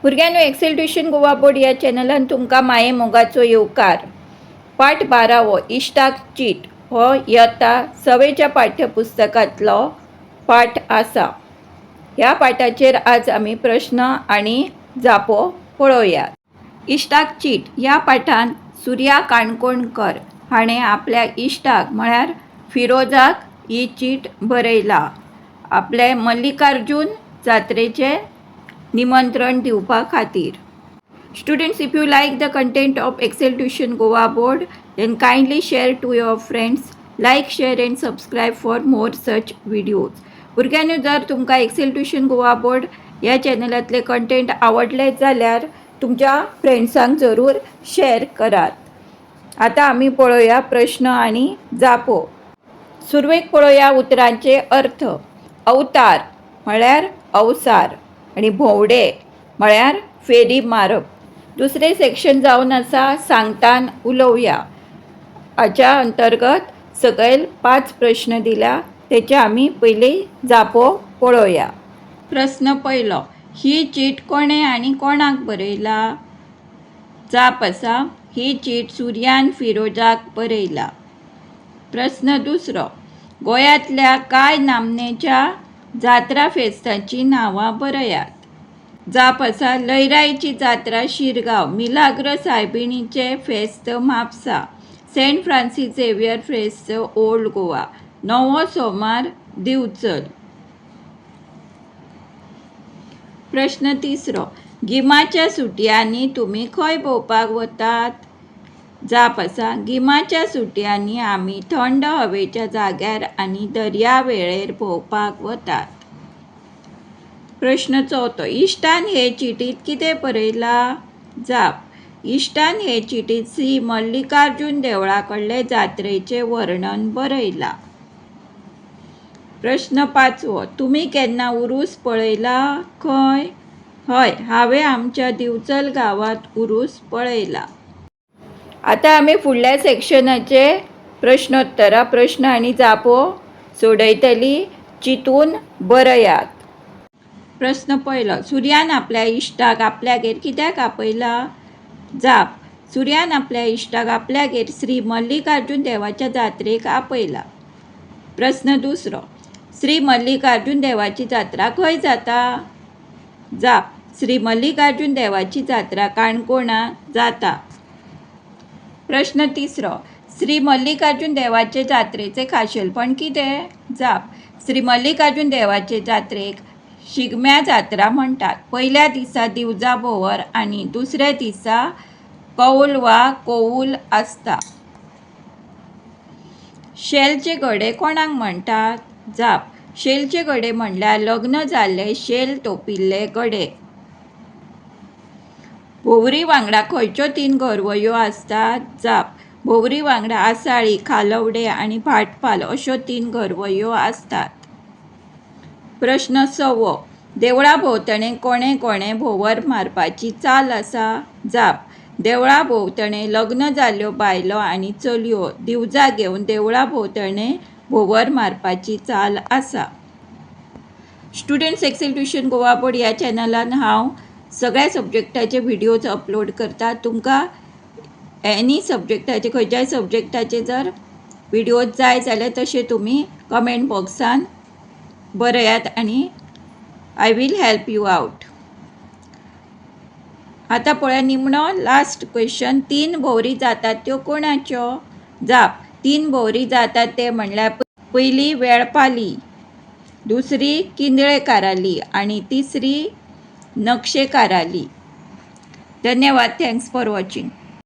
भुरग्यांनो, Excel tuition Goa board या चॅनलान तुमकां माये मोगाचो येवकार. पाठ 12 इश्टाक चीट हो इयत्ता 6च्या पाठ्यपुस्तकांतलो पाठ आसा. ह्या पाठाचेर आज आमी प्रश्न आनी जापो पळोवयात. इश्टाक चीट ह्या पाठांत सुर्या काणकोणकर हाणें आपल्या इश्टाक म्हळ्यार फिरोजाक ही चीट बरयला आपले मल्लिकार्जुन जात्रेचे निमंत्रण दिवपा खातीर. Students, if you like the content of Excel Tuition Goa board, then kindly share to your friends, like, share and subscribe for more such videos. भुरग्यांनो, जर तुमकां एक्सेल ट्युशन गोवा बोर्ड ह्या चॅनलांतले कंटेंट आवडले जाल्यार तुमच्या फ्रेंड्सांक जरूर शेअर करात. आता आमी पळोवया प्रश्न आनी जापो. सुरवेक पळोवया उतरांचे अर्थ. अवतार म्हळ्यार अवसार आणि भोवडे म्हळ्यार फेरी मारप. दुसरे सेक्शन जावन आसा सांगतान उलोवया. हाच्या अंतर्गत सकयल 5 प्रश्न दिल्या, तेचे आमी पयलीं जापो पळोवया. प्रश्न पयलो, ही चीट कोणे आनी कोणाक बरयला? जाप आसा, ही चीट सुर्यान फिरोजाक बरयला. प्रश्न दुसरो, गोंयांतल्या कांय नामनेच्या जात्रा फेस्तांची नांवां बरयात. जाप आसा, लयराईची जात्रा शिरगांव, मिलाग्र सायबिणीचे फेस्त म्हापसा, सेंट फ्रांसीस झेवियर फेस्त ओल्ड गोवा, नवो सोमार दिवचल. प्रश्न तिसरो, गिमाच्या सुटयांनी तुमी खंय भोंवपाक वतात? जाप आसा, गिमाच्या सुटयांनी आमी थंड हवेच्या जाग्यार आनी दर्यावेळेर भोंवपाक वतात. प्रश्न चवथो, इश्टान हे चिटींत कितें बरयला? जाप, इश्टान हे चिटींत श्री मल्लिकार्जुन देवळा कडले जात्रेचे वर्णन बरयला. प्रश्न पांचवो, तुमी केन्ना उरूस पळयला? खंय? हय, हांवें आमच्या दिवचल गांवांत उरूस पळयला. आता आमी फुडल्या सेक्शनाचे प्रश्नोत्तरां प्रश्न आनी जापो सोडयतली. चिंतून बरयात. प्रश्न पयलो, सुर्यान आपल्या इश्टाक आपल्यागेर कित्याक आपयला? जाप, सुर्यान आपल्या इश्टाक आपल्यागेर श्री मल्लिकार्जुन देवाच्या जात्रेक आपयला. प्रश्न दुसरो, श्री मल्लिकार्जुन देवाची जात्रा खंय जाता? जाप, श्री मल्लिकार्जुन देवाची जात्रा काणकोणा जाता. प्रश्न तिसरो, श्री मल्लिकार्जुन देवाचे जात्रेचे खाशेलपण कितें? जाप, श्री मल्लिकार्जुन देवाचे जात्रेक शिगम्या जात्रा म्हणटात. पयल्या दिसा दिवजा भोंवर आनी दुसऱ्या दिसा कौल वा कोऊल आसता. शेलचे गडे कोणाक म्हणटात? जाप, शेलचे गडे म्हणल्यार लग्न जाल्ले शेल तोपिल्ले गडे. भोवरी वांगडा खंयच्यो 3 घरवयो आसतात? जाप, भोवरी वांगडा आसाळी, खालवडे आनी भाटपाल अश्यो 3 घरवयो आसतात. प्रश्न 6, देवळा भोंवतणे कोणे कोणे भोंवर मारपाची चाल आसा? जाप, देवळा भोंवतणे लग्न जाल्ल्यो बायलो आनी चलयो दिवजा घेवन देवळा भोंवतणे भोंवर मारपाची चाल आसा. Students, Excel tuition Goa board ह्या चॅनलान हांव सगळ्या सब्जेक्टाचे व्हिडिओज अपलोड करता. तुमकां एनी सब्जेक्टाचे खंयच्याय सब्जेक्टाचे जर व्हिडिओज जाय जाल्यार तशें तुमी कमेंट बॉक्सान बरयात आनी I will help you out. आता पळया निमणो लास्ट क्वेश्चन. 3 भोवरी जातात त्यो कोणाच्यो? जाप, 3 भोवरी जातात ते म्हणल्यार पयली वेळपाली, दुसरी किंदळेकाराली आनी तिसरी नक्षेकाराली. धन्यवाद. Thanks for watching.